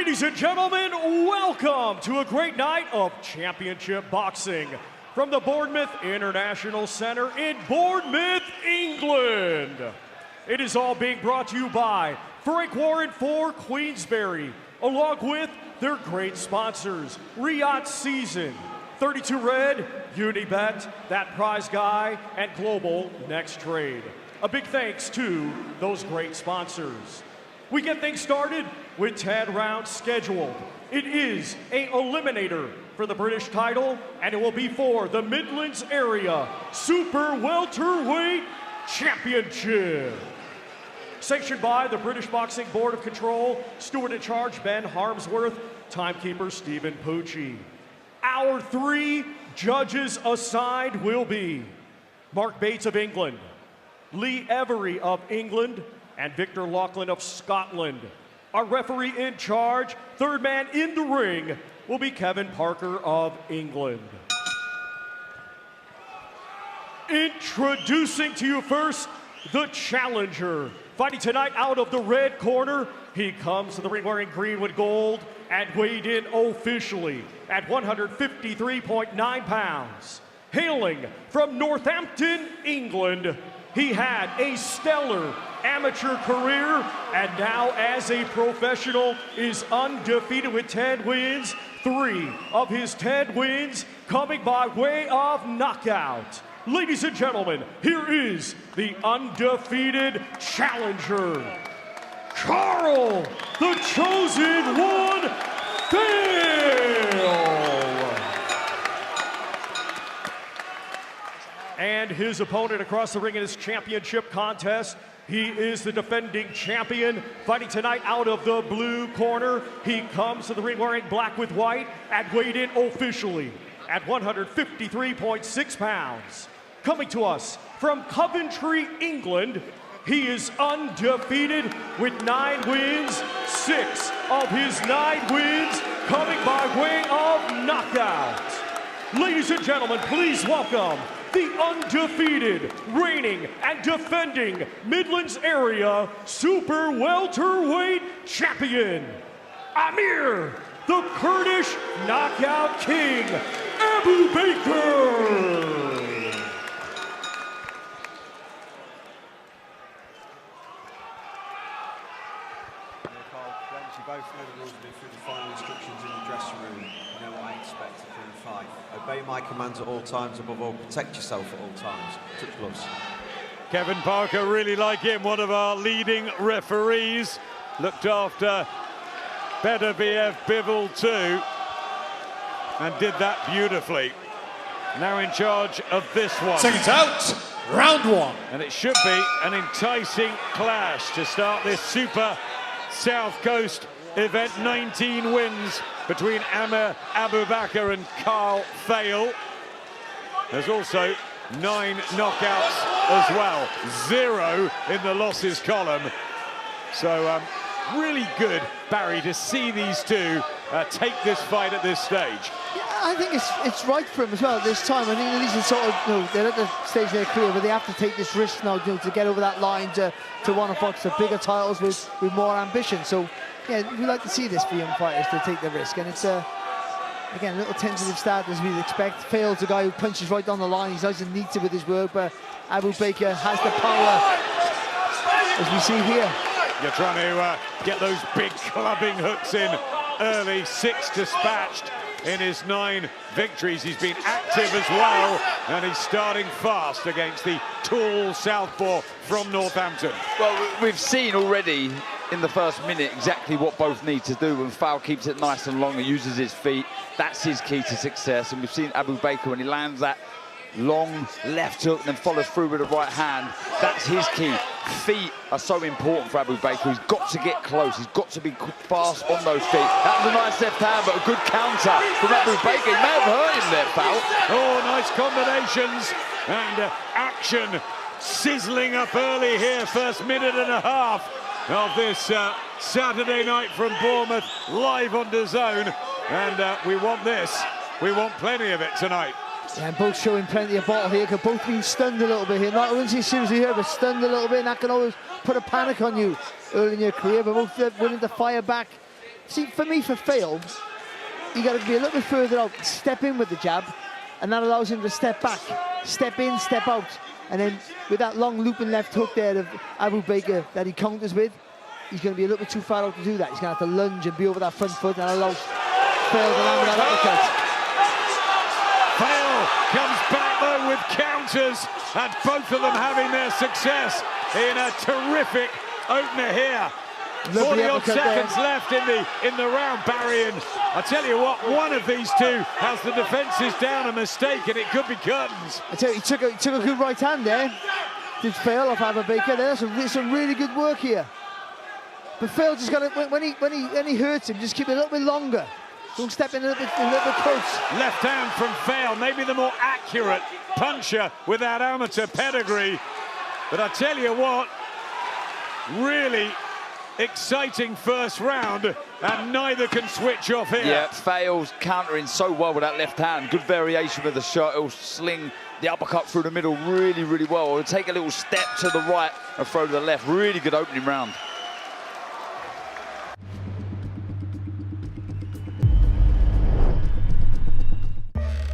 Ladies and gentlemen, welcome to a great night of championship boxing from the Bournemouth International Center in Bournemouth, England. It is all being brought to you by Frank Warren for Queensberry, along with their great sponsors, Riyadh Season, 32 Red, Unibet, That Prize Guy, and Global Next Trade. A big thanks to those great sponsors. We get things started with 10 rounds scheduled. It is an eliminator for the British title, and it will be for the Midlands Area Super Welterweight Championship. Sanctioned by the British Boxing Board of Control, steward in charge Ben Harmsworth, timekeeper Stephen Pucci. Our three judges assigned will be Mark Bates of England, Lee Every of England, and Victor Laughlin of Scotland. Our referee in charge, third man in the ring, will be Kevin Parker of England. Introducing to you first, the challenger. Fighting tonight out of the red corner, he comes to the ring wearing green with gold and weighed in officially at 153.9 pounds. Hailing from Northampton, England, he had a stellar amateur career and now as a professional is undefeated with 10 wins, 3 of his 10 wins coming by way of knockout. Ladies and gentlemen, here is the undefeated challenger, Carl, the Chosen One, Fail. And his opponent across the ring in this championship contest, he is the defending champion, fighting tonight out of the blue corner. He comes to the ring wearing black with white and weighed in officially at 153.6 pounds. Coming to us from Coventry, England, he is undefeated with 9 wins, 6 of his 9 wins coming by way of knockout. Ladies and gentlemen, please welcome the undefeated, reigning and defending Midlands Area Super Welterweight Champion, Amir, the Kurdish Knockout King, Abubaker. You both know the rules of through the final instructions in the dressing room. You know what I expect from the fight. Obey my commands at all times, above all, protect yourself at all times. Touch gloves. Kevin Parker, really like him, one of our leading referees. Looked after Bedaviev Bivol too, and did that beautifully. Now in charge of this one. Seconds out, round 1. And it should be an enticing clash to start this Super South Coast event. 19 wins between Amir Abubaker and Carl Fail. There's also 9 knockouts as well, 0 in the losses column. So really good, Barry, to see these two take this fight at this stage. Yeah, I think it's right for him as well at this time. I think these are sort of, they're at the stage of their career where they have to take this risk now, to get over that line to want to fight for bigger titles with more ambition. So yeah, we like to see this for young fighters to take the risk, and it's again a little tentative start as we'd expect. Fail's a guy who punches right down the line. He's nice and neat with his work, but Abubaker has the power, as we see here. You're trying to get those big clubbing hooks in early. 6 dispatched in his 9 victories. He's been active as well, and he's starting fast against the tall southpaw from Northampton. Well, we've seen already in the first minute exactly what both need to do. When Fowl keeps it nice and long and uses his feet, that's his key to success. And we've seen Abubaker, when he lands that long left hook and then follows through with the right hand, that's his key. Feet are so important for Abubaker. He's got to get close. He's got to be fast on those feet. That was a nice left hand, but a good counter from Abubaker. He may have hurt him there, Fowl. Oh, nice combinations and action sizzling up early here. First minute and a half of this Saturday night from Bournemouth, live on DAZN. And we want this. We want plenty of it tonight. Yeah, and both showing plenty of bottle here. Could both been stunned a little bit here. Not only seriously here, but stunned a little bit. And that can always put a panic on you early in your career. But both willing to fire back See, for me, for Fail, you got to be a little bit further out, step in with the jab, and that allows him to step back, step in, step out. And then with that long looping left hook there of Abubaker that he counters with, he's going to be a little bit too far out to do that. He's going to have to lunge and be over that front foot and allow Fail to land with that uppercut. Fail comes back though with counters, and both of them having their success in a terrific opener here. 40 odd seconds left in the round, Barry, and I tell you what, one of these two has the defences down a mistake, and it could be curtains. I tell you, he took a good right hand there. Did Fail off Abubaker. There's some really good work here. But Fail just got to, when he hurts him, just keep it a little bit longer. Don't step in a little bit close. Left hand from Fail, maybe the more accurate puncher with that amateur pedigree. But I tell you what, really exciting first round, and neither can switch off here. Yeah, Fail's countering so well with that left hand. Good variation with the shot. He'll sling the uppercut through the middle really, really well. He'll take a little step to the right and throw to the left. Really good opening round.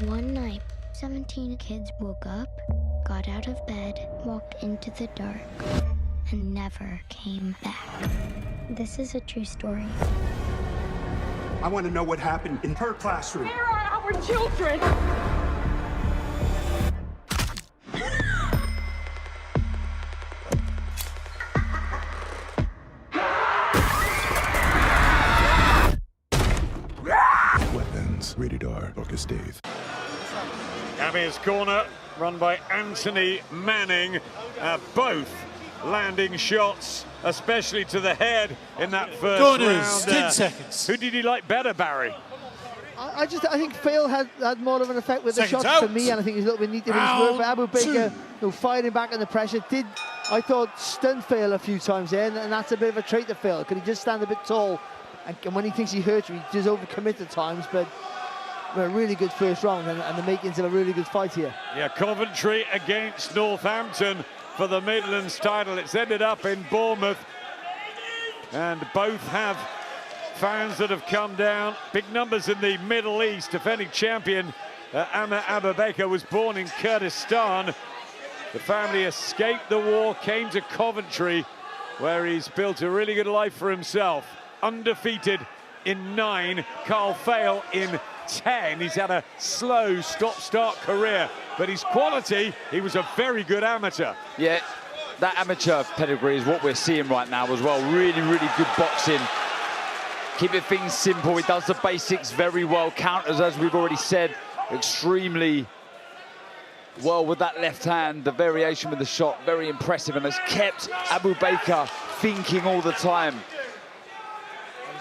One night, 17 kids woke up, got out of bed, walked into the dark, and never came back. This is a true story. I want to know what happened in her classroom. Where are our children? Weapons, rated R, August 8th. Amir's corner, run by Anthony Manning, both landing shots, especially to the head in that first round. 10 seconds. Who did you like better, Barry? I think Fail had more of an effect with the Seconds shots out. for me, and I think he's a little bit neat in his work. But Abubaker, fighting back under pressure, did, I thought, stun Fail a few times there, and that's a bit of a trait to Fail. Could he just stand a bit tall? And when he thinks he hurts you, he does overcommit at times, but a really good first round and the makings of a really good fight here. Yeah, Coventry against Northampton for the Midlands title. It's ended up in Bournemouth, and both have fans that have come down. Big numbers in the Middle East. Defending champion Amir Abubaker was born in Kurdistan. The family escaped the war, came to Coventry, where he's built a really good life for himself. Undefeated in 9, Carl Fail in 10. He's had a slow stop-start career, but his quality, he was a very good amateur. Yeah, that amateur pedigree is what we're seeing right now as well. Really, really good boxing. Keeping things simple. He does the basics very well. Counters, as we've already said, extremely well with that left hand. The variation with the shot, very impressive, and has kept Abubaker thinking all the time.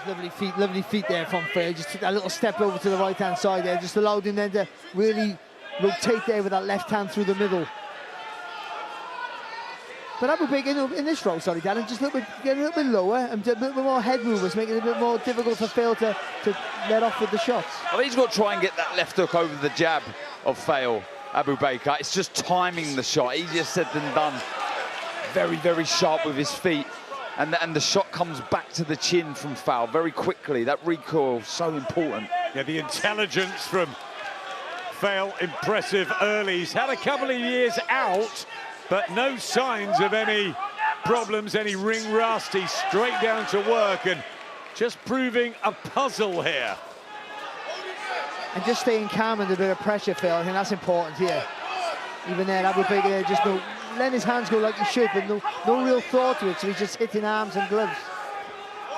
Lovely feet there from Fail. Just took that little step over to the right-hand side there. Just allowed him then to really rotate there with that left hand through the middle. But Abubaker in this round, Dan, just get a little bit lower and a little bit more head movements, making it a bit more difficult for Fail to let off with the shots. I think he's got to try and get that left hook over the jab of Fail, Abubaker. It's just timing the shot. Easier said than done. Very, very sharp with his feet. And the shot comes back to the chin from Fail very quickly. That recoil, so important. Yeah, the intelligence from Fail, impressive early. He's had a couple of years out, but no signs of any problems, any ring rust. He's straight down to work and just proving a puzzle here. And just staying calm under a bit of pressure, Phil. I think that's important here. Even there, Abubaker there just letting his hands go like he should, but no real thought to it, so he's just hitting arms and gloves.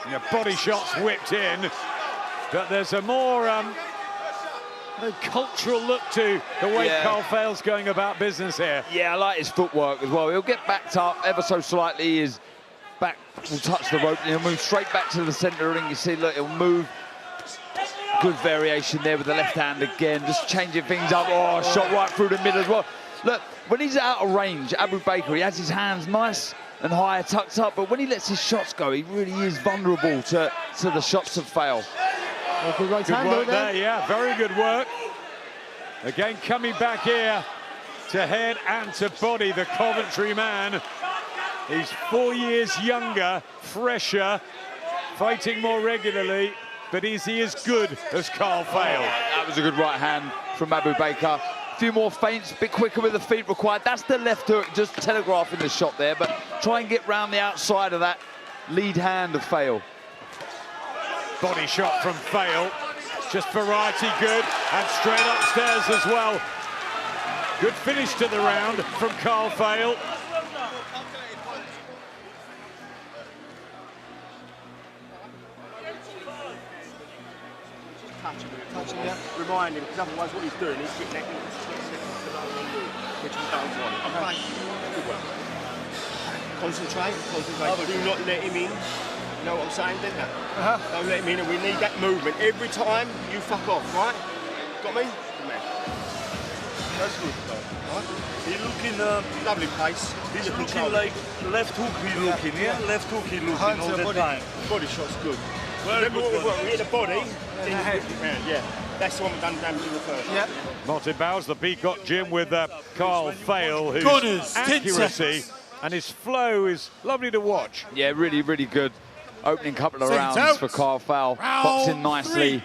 Yeah, body shots whipped in, but there's a more cultural look to the way Carl Fail's going about business here. Yeah, I like his footwork as well. He'll get backed up ever so slightly. His back will touch the rope, and he'll move straight back to the centre ring. You see, look, he'll move. Good variation there with the left hand again, just changing things up. Oh, shot right through the middle as well. Look, when he's out of range, Abubaker, he has his hands nice and high, tucked up, but when he lets his shots go, he really is vulnerable to the shots of Fail. Oh, good right hand work there, yeah, very good work. Again, coming back here to head and to body, the Coventry man. He's 4 years younger, fresher, fighting more regularly. but is he as good as Carl Fail? That was a good right hand from Abubaker. A few more feints, a bit quicker with the feet required. That's the left hook, just telegraphing the shot there, but try and get round the outside of that lead hand of Fail. Body shot from Fail, just variety good, and straight upstairs as well. Good finish to the round from Carl Fail. Touching him, remind him, because otherwise what he's doing is getting that which we don't want. Okay. Good work. Concentrate. Do not let him in. You know what I'm saying, didn't you? Don't let him in, and we need that movement. Every time you fuck off, right? Got me? Good man. That's good. Right? He's looking... lovely pace. He's looking like left hook he's looking, yeah? Left hook he's looking all the time. Body shot's good. Very Remember good what we hit the body, then you hit the man, yeah. That's the one we've done damage in the first. Yeah. Martin Bowes, the Peacock Gym, with Carl Fail, whose Corners, 10 accuracy seconds. and his flow is lovely to watch. Yeah, really, really good. Opening couple of Seconds rounds out. for Carl Fail. Boxing nicely.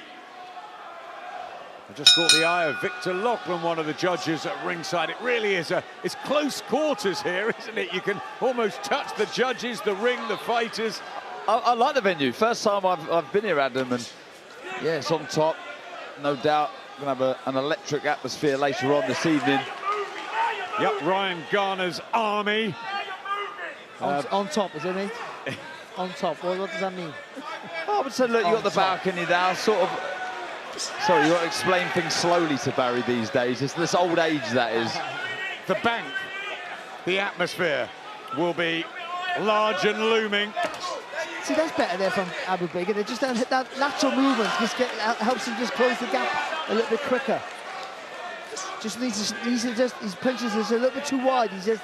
I just caught the eye of Victor Lachlan, one of the judges at ringside. It really is it's close quarters here, isn't it? You can almost touch the judges, the ring, the fighters. I like the venue. First time I've been here, Adam, and yeah, it's on top. No doubt going to have an electric atmosphere later on this evening. Yep, Ryan Garner's army. On top, is it, mate? On top. What does that mean? I would say, look, you got the balcony now, sort of. Sorry, you got to explain things slowly to Barry these days. It's this old age, that is. The bank, the atmosphere will be large and looming. See, that's better there from Abubaker. They just hit that lateral movement, helps him just close the gap a little bit quicker. Just needs to his punches is a little bit too wide. He's just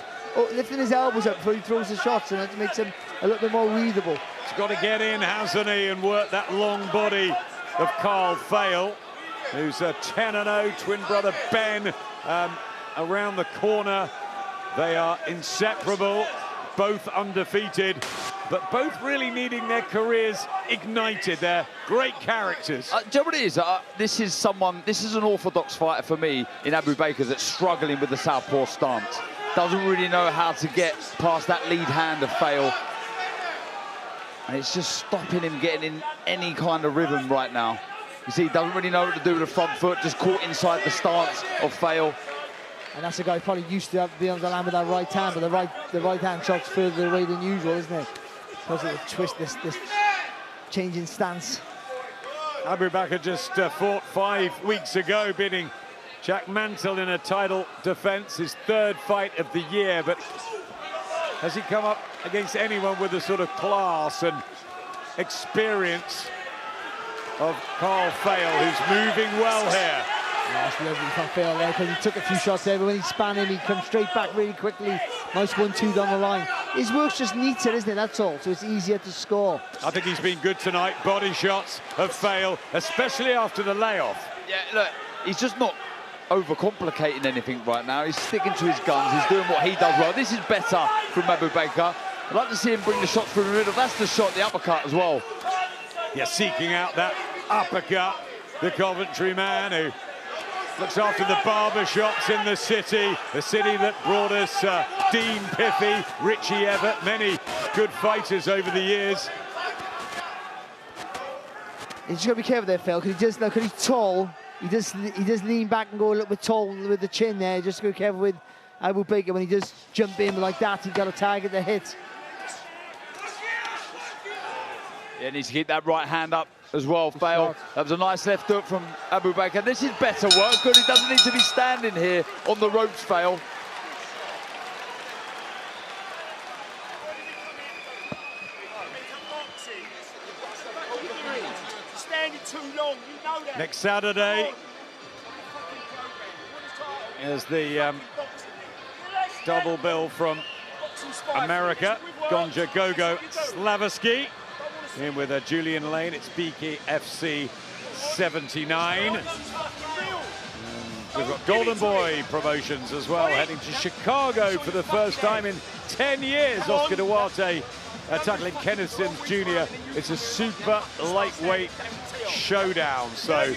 lifting his elbows up before he throws the shots, and it makes him a little bit more readable. He's got to get in, hasn't he, and work that long body of Carl Fail, who's a 10-0, twin brother Ben around the corner. They are inseparable, both undefeated, but both really needing their careers ignited. They're great characters. Do you know what it is? This is an orthodox fighter for me in Abubaker that's struggling with the southpaw stance. Doesn't really know how to get past that lead hand of Fail. And it's just stopping him getting in any kind of rhythm right now. You see, he doesn't really know what to do with the front foot, just caught inside the stance of Fail. And that's a guy probably used to being able to land with that right hand, but the right hand shot's further away than usual, isn't it? Because of the twist, this change in stance. Abubaker just fought 5 weeks ago, beating Jack Mantle in a title defense, his 3rd fight of the year, but has he come up against anyone with the sort of class and experience of Carl Fail, who's moving well here? Nice lovely from Fail there, because he took a few shots there, but when he span him, he comes straight back really quickly. Nice 1-2 down the line. His work's just neater, isn't it? That's all, so it's easier to score. I think he's been good tonight. Body shots of Fail, especially after the layoff. Yeah, look, he's just not overcomplicating anything right now. He's sticking to his guns. He's doing what he does well. This is better from Abubaker. I'd like to see him bring the shots from the middle. That's the shot, the uppercut as well. Yeah, seeking out that uppercut. The Coventry man who looks after the barber shops in the city that brought us Dean Piffy, Richie Everett, many good fighters over the years. He's just got to be careful there, Phil, because he's tall. He does lean back and go a little bit tall with the chin there. Just go careful with Abubaker when he does jump in like that. He's got to target the hit. Yeah, needs to keep that right hand up as well, Fail. That was a nice left hook from Abubaker. This is better work. Good, he doesn't need to be standing here on the ropes, Fail. Next Saturday is the double bill from America. Gonja Gogo Slavovsky in with Julian Lane. It's BKFC 79. We've got Golden Boy promotions as well, heading to Chicago for the first time in 10 years. Oscar Duarte tackling Kenneth Sims Jr. It's a super lightweight showdown, so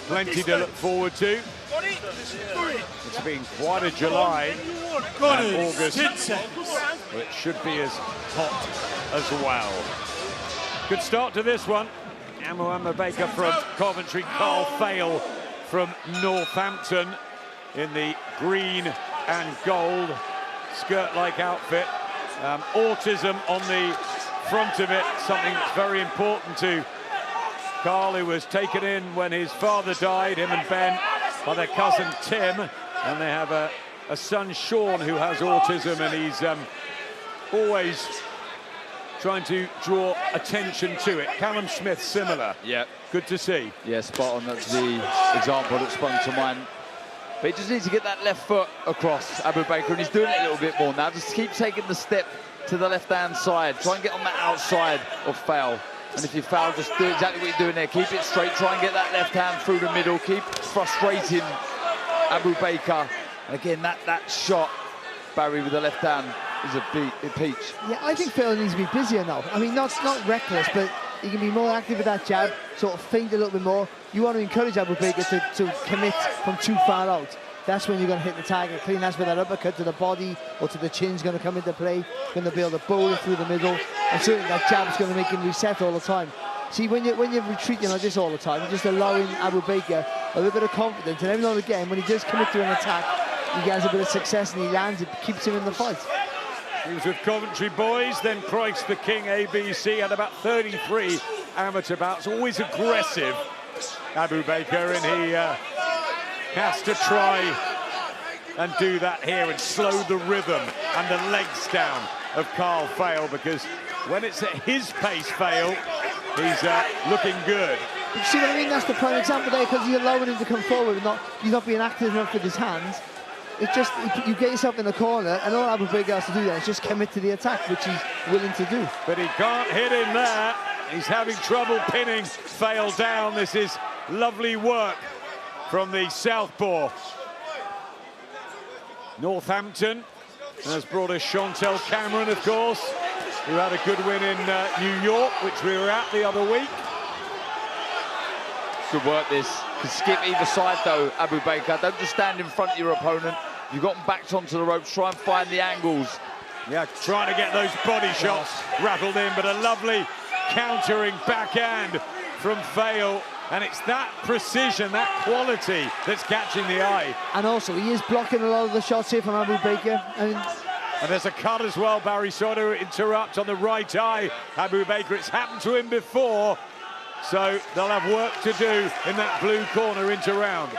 plenty to look forward to. It's been quite a July and August, which should be as hot as well. Good start to this one. Amir Abubaker from Coventry, Carl Fail from Northampton in the green and gold skirt-like outfit. Autism on the front of it, something that's very important to Carl, who was taken in when his father died, him and Ben, by their cousin Tim, and they have a son, Sean, who has autism, and he's always trying to draw attention to it. Callum Smith, similar. Yeah. Good to see. Yeah, spot on. That's the example that sprung to mind. But he just needs to get that left foot across, Abubaker, and he's doing it a little bit more now. Just keep taking the step to the left-hand side. Try and get on that outside of Fail. And if you foul, just do exactly what you're doing there. Keep it straight. Try and get that left hand through the middle. Keep frustrating Abubaker. And again, that shot, Barry, with the left hand is a peach. Yeah, I think Fail needs to be busier now. I mean, not reckless, but he can be more active with that jab, sort of feint a little bit more. You want to encourage Abubaker to commit from too far out. That's when you're going to hit the target clean. That's where that uppercut to the body or to the chin is going to come into play. Going to be able to bowl it through the middle. And certainly that jab is going to make him reset all the time. See, when you're retreating like this all the time, you're just allowing Abubaker a little bit of confidence. And every now and again, when he does commit to an attack, he gets a bit of success and he lands, it keeps him in the fight. He was with Coventry Boys, then Christ the King ABC, had about 33 amateur bouts. Always aggressive, Abubaker, and he has to try and do that here and slow the rhythm and the legs down of Carl Fail, because when it's at his pace, Fail, he's looking good. You see what I mean? That's the prime example there, because he's allowing him to come forward and he's not being active enough with his hands. It's just, you get yourself in the corner, and all Abubaker has to do there is just commit to the attack, which he's willing to do. But he can't hit him there. He's having trouble pinning Fail down. This is lovely work from the southpaw. Northampton has brought us Chantel Cameron, of course, who had a good win in New York, which we were at the other week. Good work, this. Can skip either side, though, Abubaker. Don't just stand in front of your opponent. You've got them backed onto the ropes. Try and find the angles. Yeah, trying to get those body shots rattled in, but a lovely countering backhand from Fail. And it's that precision, that quality that's catching the eye. And also, he is blocking a lot of the shots here from Abubaker. And there's a cut as well, Barry, sort of interrupt on the right eye. Abubaker, it's happened to him before. So they'll have work to do in that blue corner into round.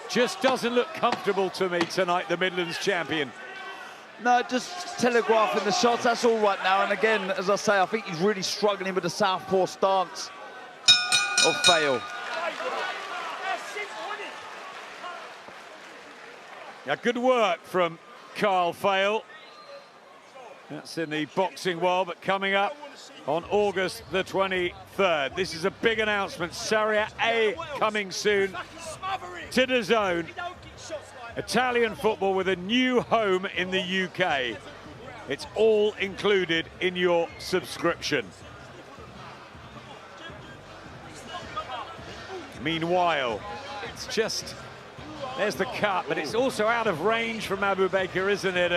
Just doesn't look comfortable to me tonight, the Midlands champion. No, just telegraphing the shots, that's all right now. And again, as I say, I think he's really struggling with the southpaw stance of Fail. Yeah, good work from Carl Fail. That's in the boxing world, but coming up on August the 23rd. This is a big announcement. Serie A coming soon to the zone. Italian football with a new home in the UK. It's all included in your subscription. Meanwhile, it's just, there's the cut, but it's also out of range from Abubaker, isn't it?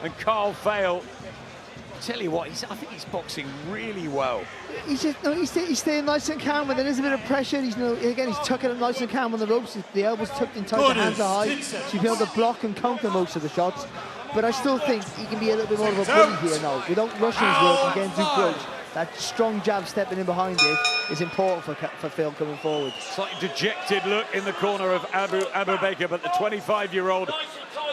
And Carl Fail, tell you what, I think he's boxing really well. He's staying nice and calm, but there is a bit of pressure. He's tucking it nice and calm on the ropes. The elbows tucked in tight, the hands are high. So he'll be able to block and counter most of the shots. But I still think he can be a little bit more of a bully here now, without rushing his work and getting too close. That strong jab stepping in behind it is important for Phil coming forward. Slightly dejected look in the corner of Abubaker, but the 25-year-old,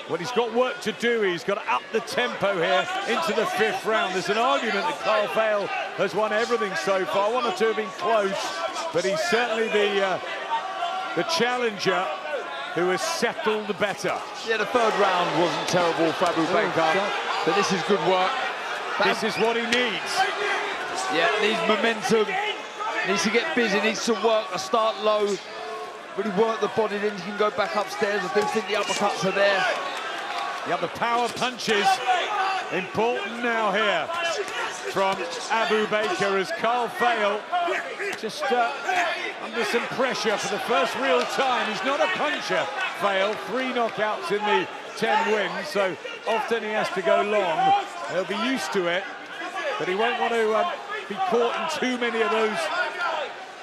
well, he's got work to do. He's got to up the tempo here into the 5th round. There's an argument that Carl Fail has won everything so far. 1 or 2 have been close, but he's certainly the challenger who has settled better. Yeah, the 3rd round wasn't terrible for Abubaker, but this is good work. This is what he needs. Yeah, needs momentum, needs to get busy, needs to work, start low, really work the body, then you can go back upstairs. I do think the uppercuts are there. Yeah, the power punches, important now here. from Abubaker as Carl Fail just under some pressure for the first real time. He's not a puncher, Fail. 3 knockouts in the 10 wins, so often he has to go long. He'll be used to it, but he won't want to be caught in too many of those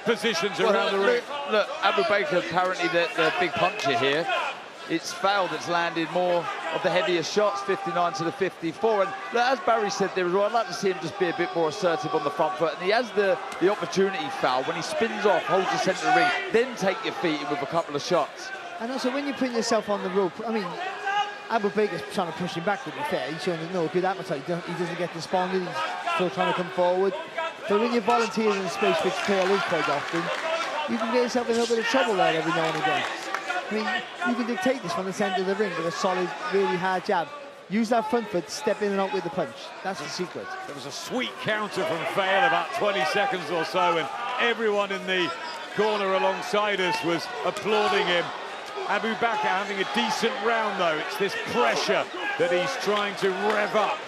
positions around the ring. Look, Abubaker apparently the big puncher here. It's Fail that's landed more of the heavier shots, 59 to the 54. And look, as Barry said there as well, I'd like to see him just be a bit more assertive on the front foot. And he has the opportunity, Foul, when he spins off, holds the centre of the ring, then take your feet in with a couple of shots. And also, when you put yourself on the rope, I mean, Abubaker's trying to push him back, to be fair. He's showing no good appetite. He doesn't get despondent. He's still trying to come forward. But when you're volunteering in a space which Fail is quite often, you can get yourself in a little bit of trouble there every now and again. I mean, you can dictate this from the centre of the ring with a solid, really hard jab. Use that front foot, step in and out with the punch. That's the secret. There was a sweet counter from Fail about 20 seconds or so, and everyone in the corner alongside us was applauding him. Abubaker having a decent round, though. It's this pressure that he's trying to rev up.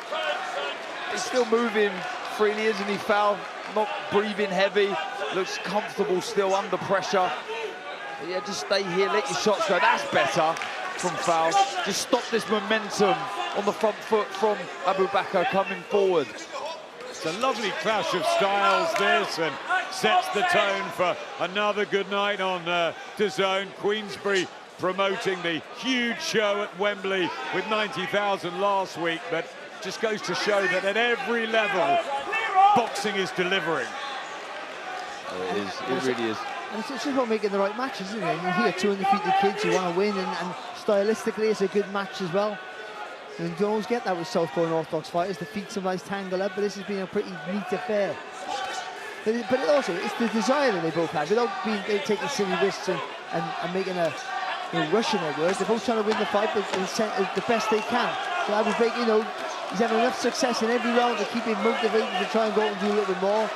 He's still moving freely, isn't he, Foul? Not breathing heavy. Looks comfortable still under pressure. But yeah, just stay here, let your shots go. That's better from Foul. Just stop this momentum on the front foot from Abubaker coming forward. It's a lovely clash of styles, this, and sets the tone for another good night on DAZN. Queensbury promoting the huge show at Wembley with 90,000 last week, but just goes to show that at every level, boxing is delivering. Oh, it is, it really is. And it's just about making the right matches, isn't it? And here, 200-feet kids who want to win, and stylistically, it's a good match as well. And you don't always get that with southpaw and orthodox fighters. The feet sometimes tangle up, but this has been a pretty neat affair. But it also, it's the desire that they both have, without taking silly risks and making a rushing their work. They're both trying to win the fight, but the best they can. So Abubaker, he's having enough success in every round to keep him motivated to try and go out and do a little bit more.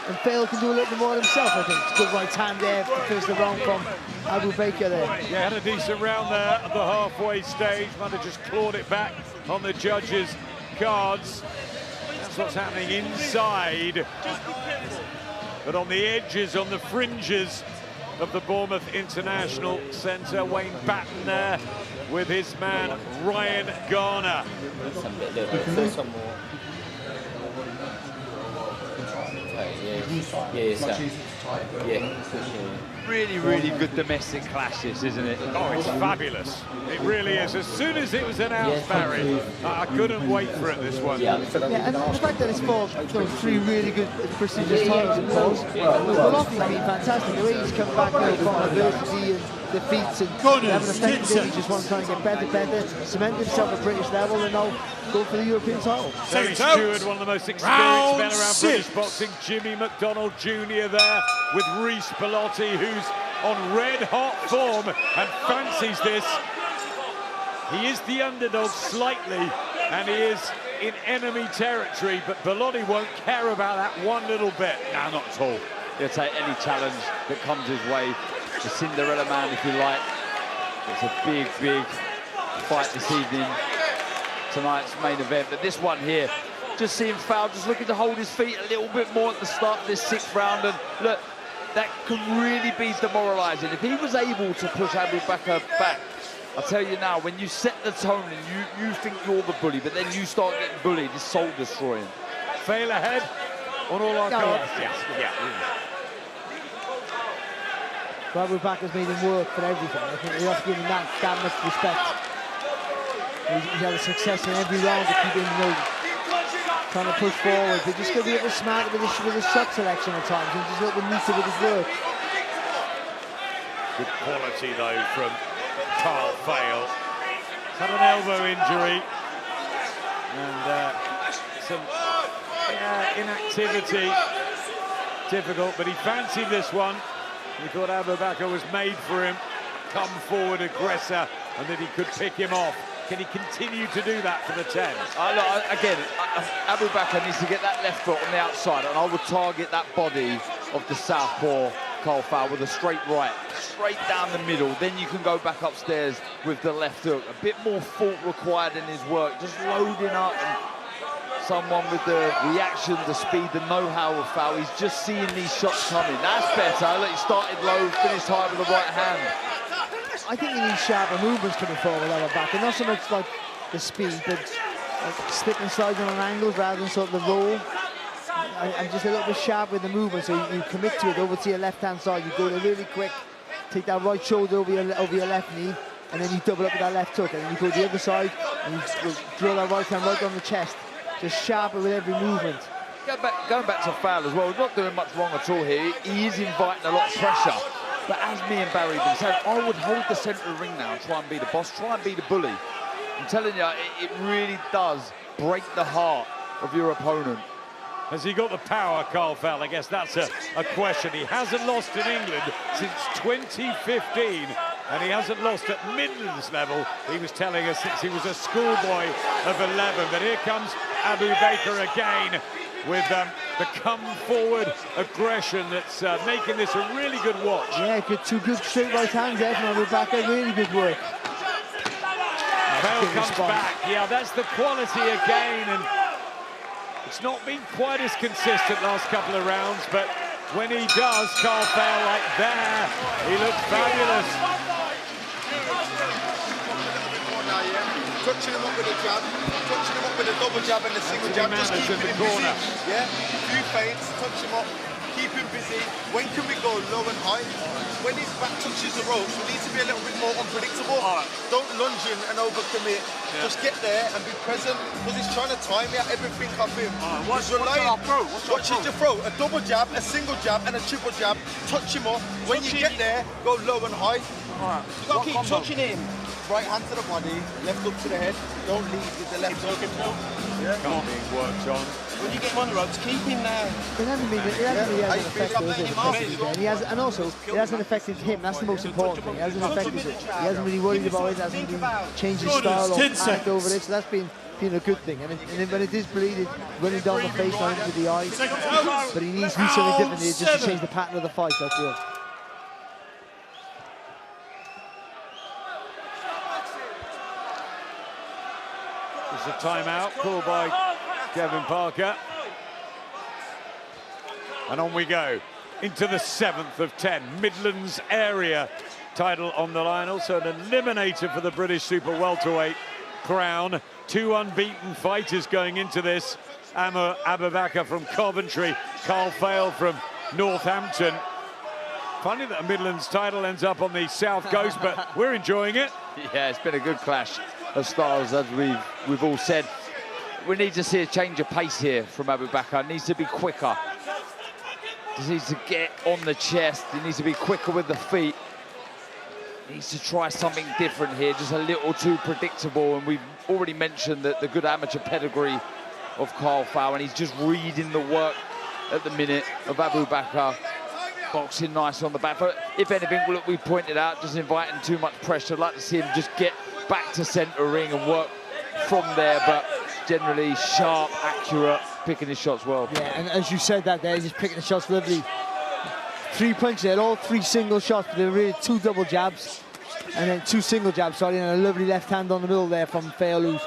And Fail can do a little bit more himself, I think. It's good right hand there to finish the round from Abubaker there. Yeah, had a decent round there at the halfway stage. Might have just clawed it back on the judges' cards. That's what's happening inside. But on the edges, on the fringes of the Bournemouth International Centre, Wayne Batten there with his man Ryan Garner. Really, really good domestic clash, this, isn't it? Oh, it's fabulous. It really is. As soon as it was announced, Barry, I couldn't wait for it, this one. Yeah, and the fact that it's for 3 really good, prestigious titles, of course. Golovkin's been fantastic. The way he's come back from adversity and defeats and having a effective day, he just wants to try and get better, cement himself at British level, and now go for the European title. Terry Stewart, one of the most experienced men around British boxing. Jimmy McDonald Jr. there with Reece Bellotti, who's on red-hot form and fancies this. He is the underdog slightly, and he is in enemy territory, but Bellotti won't care about that one little bit. No, not at all. He'll take any challenge that comes his way. The Cinderella man, if you like. It's a big, big fight this evening. Tonight's main event, but this one here, just seeing Foul just looking to hold his feet a little bit more at the start of this 6th round, and look, that could really be demoralising. If he was able to push Abubaker back, I'll tell you now, when you set the tone and you think you're the bully, but then you start getting bullied, it's soul destroying. Fail ahead on all our cards. Yeah. So Abubaker's made him work for everything. I think you have to give him that much respect. He's had a success in every round to keep him trying to push forward. They're just going to be a little smarter with his shot selection at times, and just a little bit neater with his work. Good quality, though, from Carl Fail. He's had an elbow injury and some inactivity. Difficult, but he fancied this one. He thought Abubaker was made for him. Come forward aggressor, and that he could pick him off. Can he continue to do that for the 10? Again, Abubaker needs to get that left foot on the outside, and I would target that body of the southpaw Carl Fail with a straight right, straight down the middle. Then you can go back upstairs with the left hook. A bit more thought required in his work, just loading up and someone with the reaction, the speed, the know-how of foul. He's just seeing these shots coming. That's better. Look, he started low, finished high with the right hand. I think he needs sharper movements coming forward out of back, and not so much like the speed, but like slip and sliding on angles rather than sort of the roll. And just a little bit sharp with the movement, so you commit to it over to your left-hand side. You go there really quick, take that right shoulder over your left knee, and then you double up with that left hook, and then you go to the other side, and you drill that right hand right on the chest. Just sharper with every movement. Going back to foul as well, he's not doing much wrong at all here. He is inviting a lot of pressure. But as me and Barry have been saying, I would hold the centre of the ring now and try and be the boss, try and be the bully. I'm telling you, it really does break the heart of your opponent. Has he got the power, Carl Fowl? I guess that's a question. He hasn't lost in England since 2015, and he hasn't lost at Midlands level. He was telling us since he was a schoolboy of 11. But here comes Abubaker again with the come-forward aggression that's making this a really good watch. Yeah, two good straight right hands there from Abubaker. Really good work. Bale comes back. Yeah, that's the quality again, and it's not been quite as consistent last couple of rounds, but when he does, Carl Fowl like there, he looks fabulous. Touching him up with a jab, touching him up with a double jab and a single jab, just keeping him busy. Yeah, few feints, touch him up, keep him busy. When can we go low and high? When his back touches the ropes, we need to be a little bit more unpredictable. Don't lunge in and overcommit. Just get there and be present, because he's trying to time me at everything off him. He's relying. Watch your throw. A double jab, a single jab, and a triple jab. Touch him up. When you get there, go low and high. You got to keep touching him. Right hand to the body, left hook to the head. Don't lead with the left hook. Yeah. Can't being worked on. When you get him on the ropes, keep him there. It hasn't been and he has, and also it hasn't affected him. That's the most important thing. It hasn't affected him. He hasn't really worried about it. Hasn't been changing style or panicked over it. So that's been a good thing. And when it is bleeding, running down the face, not into the eye. But he needs to do something different here just to change the pattern of the fight, I feel. It's a timeout called by Kevin Parker. And on we go into the 7th of 10. Midlands area title on the line. Also an eliminator for the British Super Welterweight crown. 2 unbeaten fighters going into this. Amir Abubaker from Coventry, Carl Fowl from Northampton. Funny that a Midlands title ends up on the South Coast, but we're enjoying it. Yeah, it's been a good clash of styles, as we've all said. We need to see a change of pace here from Abubaker. It needs to be quicker. He needs to get on the chest. He needs to be quicker with the feet. He needs to try something different here, just a little too predictable. And we've already mentioned that the good amateur pedigree of Carl Fowl, and he's just reading the work at the minute of Abubaker. Boxing nice on the back. But if anything, look, we pointed out, just inviting too much pressure. I'd like to see him just get back to centre ring and work from there, but generally sharp, accurate, picking his shots well. Yeah, and as you said that there, he's just picking the shots lovely. 3 punches there, all 3 single shots, but they were really 2 double jabs, and then 2 single jabs, sorry, and a lovely left hand on the middle there from Fowl, who's,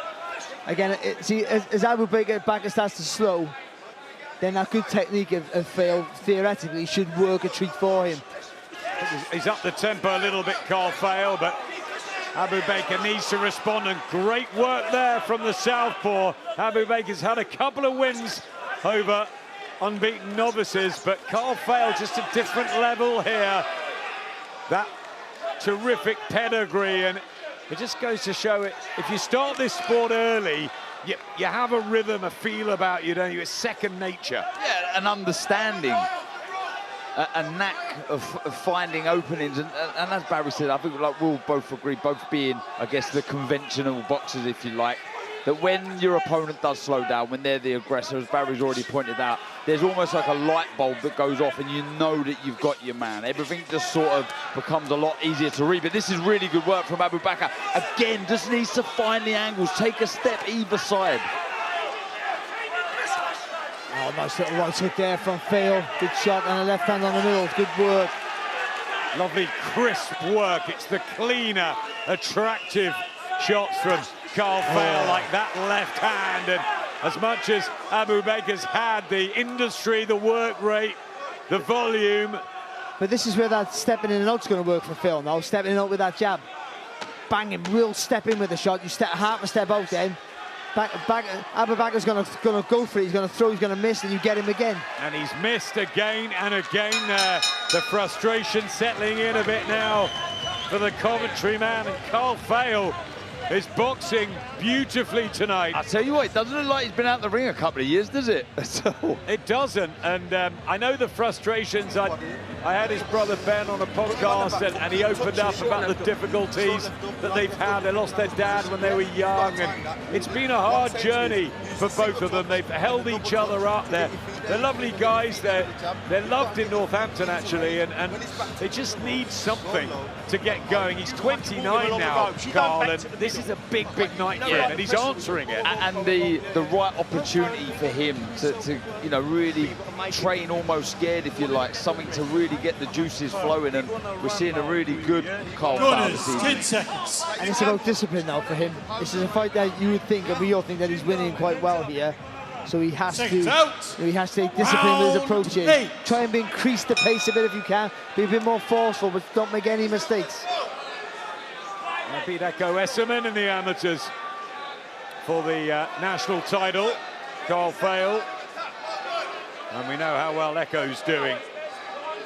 again, see, as Abubaker starts to slow, then that good technique of Fowl, theoretically, should work a treat for him. He's up the tempo a little bit, Carl Fowl, but Abubaker needs to respond, and great work there from the southpaw. Abubaker's had a couple of wins over unbeaten novices, but Carl Fowl just a different level here. That terrific pedigree, and it just goes to show it. If you start this sport early, you have a rhythm, a feel about you, don't you? It's second nature. Yeah, an understanding. A knack of finding openings, and as Barry said, I think like we'll both agree, both being, I guess, the conventional boxers, if you like, that when your opponent does slow down, when they're the aggressor, as Barry's already pointed out, there's almost like a light bulb that goes off and you know that you've got your man. Everything just sort of becomes a lot easier to read. But this is really good work from Abubaker. Again, just needs to find the angles, take a step either side. Oh, nice little right hook there from Fowl. Good shot and a left hand on the middle. Good work. Lovely crisp work. It's the cleaner, attractive shots from Carl Fowl, like that left hand. And as much as Abubaker's had the industry, the work rate, the volume. But this is where that stepping in and out's going to work for Phil now. Stepping in and out with that jab. Banging, real step in with the shot. You step half a step out then. Abubaker's going to go for it. He's going to throw, he's going to miss, and you get him again. And he's missed again and again there. The frustration settling in a bit now for the commentary man. And Carl Fail is boxing beautifully tonight. I tell you what, it doesn't look like he's been out the ring a couple of years, does it? It doesn't, and I know the frustrations. I had his brother Ben on a podcast, and he opened up about the difficulties that they've had. They lost their dad when they were young, and it's been a hard journey for both of them. They've held each other up. They're lovely guys. They're loved in Northampton, actually, and they just need something to get going. He's 29 now, Carl, and this is a big night for him, and he's answering it. And the right opportunity for him to you know, really train almost scared, if you like, something to really get the juices flowing, and we're seeing a really good Carl Fail this season. 10 seconds. And it's about discipline now for him. This is a fight that you would think, and we all think, that he's winning quite well here. So he has to take discipline with his approaches. Try and increase the pace a bit if you can. Be a bit more forceful, but don't make any mistakes. Beat Echo Esserman in the amateurs for the national title. Carl Fail. And we know how well Echo's doing,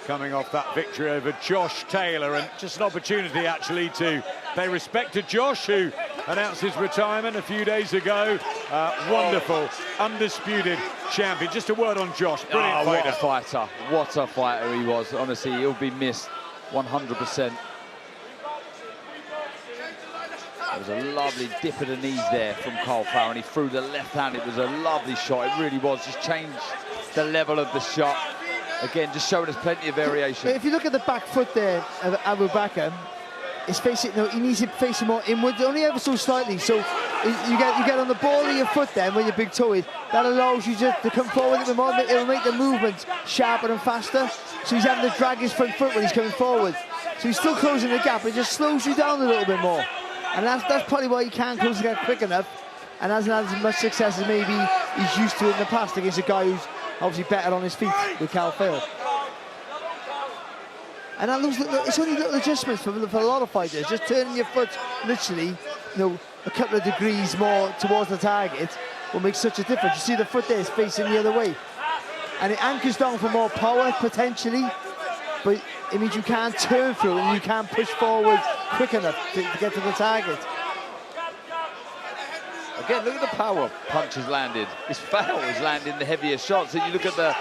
coming off that victory over Josh Taylor. And just an opportunity, actually, to pay respect to Josh, who announced his retirement a few days ago. Wonderful, undisputed champion. Just a word on Josh. Brilliant What a fighter. What a fighter he was. Honestly, he'll be missed 100%. There was a lovely dip of the knees there from Carl Fail, and he threw the left hand. It was a lovely shot. It really was. Just changed the level of the shot. Again, just showing us plenty of variation. If you look at the back foot there of Abubaker, it's facing, no, he needs to face it more inward, only ever so slightly. So you get on the ball of your foot then where your big toe is. That allows you to come forward a bit more. It'll make the movement sharper and faster. So he's having to drag his front foot when he's coming forward. So he's still closing the gap. It just slows you down a little bit more. And that's probably why he can't close the gap quick enough, and hasn't had as much success as maybe he's used to in the past against a guy who's obviously better on his feet with Carl Fail. And it's only little adjustments for a lot of fighters. Just turning your foot literally, you know, a couple of degrees more towards the target will make such a difference. You see the foot there is facing the other way, and it anchors down for more power potentially, but it means you can't turn through and you can't push forward quick enough to get to the target. Again, look at the power punches landed. His Fail is landing the heavier shots. And you look at the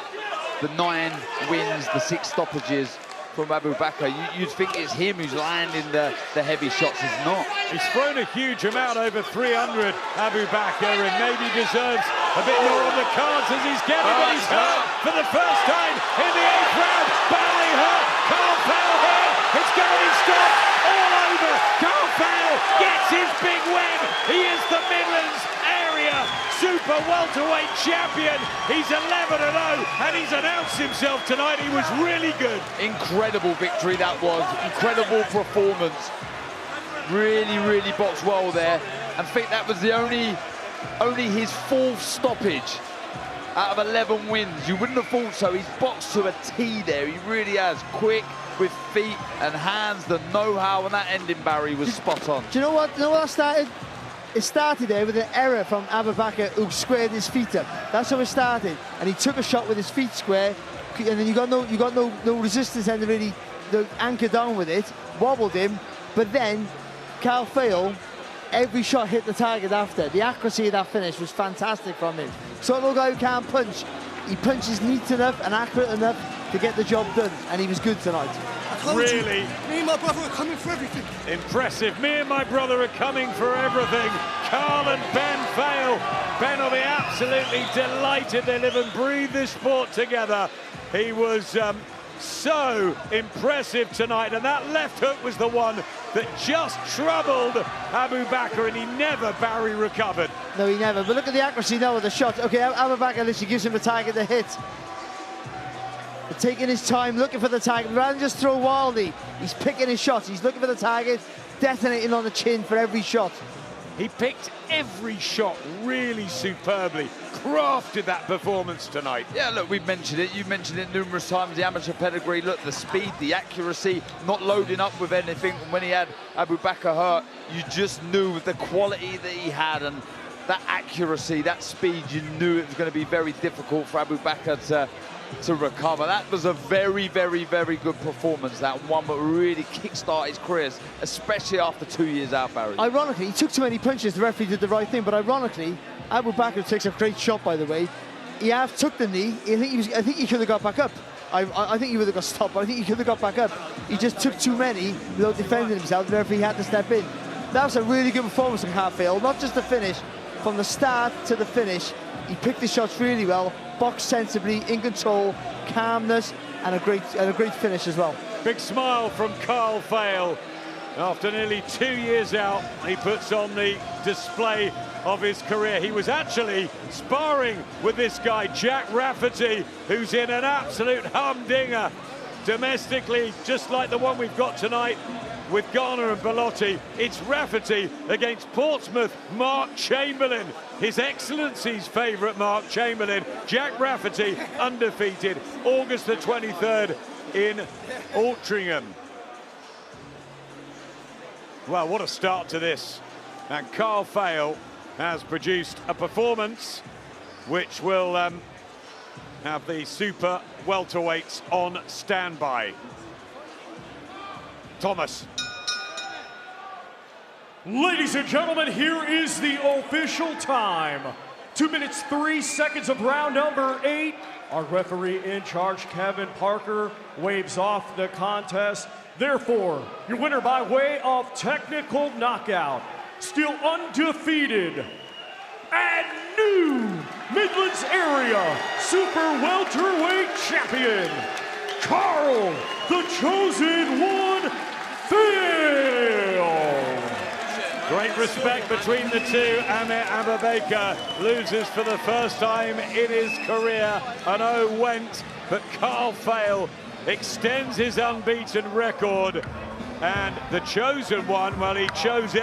9 wins, the 6 stoppages from Abubaker, you'd think it's him who's landing the heavy shots. It's not. He's thrown a huge amount, over 300, Abubaker, and maybe deserves a bit more on the cards as he's getting, but he's hurt for the first time in the 8th round. Badly hurt. Carl Fail here. It's going to be stopped all over. Carl Fail gets his big win. He is the Midlands area super welterweight champion. He's 11-0, and he's announced himself tonight. He was really good. Incredible victory that was. Incredible performance. Really boxed well there. And I think that was the only his 4th stoppage out of 11 wins. You wouldn't have thought so. He's boxed to a T there. He really has. Quick, with feet and hands, the know-how, and that ending, Barry, was spot on. Do you know what? Started? It started there with an error from Abubaker, who squared his feet up. That's how it started. And he took a shot with his feet square, and then you got no resistance and really anchor down with it, wobbled him, but then Carl Fail, every shot hit the target after. The accuracy of that finish was fantastic from him. So no guy who can't punch. He punches neat enough and accurate enough to get the job done, and he was good tonight. Really, me and my brother are coming for everything. Impressive. Me and my brother are coming for everything. Carl and Ben Fail. Ben will be absolutely delighted. They live and breathe this sport together. He was so impressive tonight, and that left hook was the one that just troubled Abubaker, and he never, Barry, recovered. No, he never. But look at the accuracy now of the shot. Okay, Abubaker literally gives him a target to hit. But taking his time, looking for the target, rather than just throw wildly. He's picking his shots. He's looking for the target, detonating on the chin for every shot. He picked every shot really superbly, crafted that performance tonight. Yeah, look, we've mentioned it. You've mentioned it numerous times, the amateur pedigree. Look, the speed, the accuracy, not loading up with anything. When he had Abubaker hurt, you just knew with the quality that he had and that accuracy, that speed, you knew it was going to be very difficult for Abubaker to recover. That was a very, very, very good performance, that one, but really kickstart his careers, especially after 2 years out, Barry. Ironically, he took too many punches. The referee did the right thing, but ironically, Abubaker takes a great shot, by the way. He half took the knee. I think he could have got back up. I think he would have got stopped, but I think he could have got back up. He just took too many without defending himself. The referee had to step in. That was a really good performance from Fail, not just the finish, from the start to the finish. He picked his shots really well, boxed sensibly, in control, calmness, and a great finish as well. Big smile from Carl Fail. After nearly 2 years out, he puts on the display of his career. He was actually sparring with this guy, Jack Rafferty, who's in an absolute humdinger domestically, just like the one we've got tonight with Garner and Bellotti. It's Rafferty against Portsmouth, Mark Chamberlain. His Excellency's favourite Mark Chamberlain. Jack Rafferty, undefeated, August the 23rd in Altrincham. Well, what a start to this. And Carl Fail has produced a performance which will have the super welterweights on standby. Thomas. Ladies and gentlemen, here is the official time. 2 minutes, 3 seconds of round number 8. Our referee in charge, Kevin Parker, waves off the contest. Therefore, your winner by way of technical knockout, still undefeated, and new Midlands Area Super Welterweight Champion, Carl, the Chosen One, Fail. Great respect between the two. Amir Abubaker loses for the first time in his career. An O went, but Carl Fail extends his unbeaten record. And the Chosen One, well, he chose it.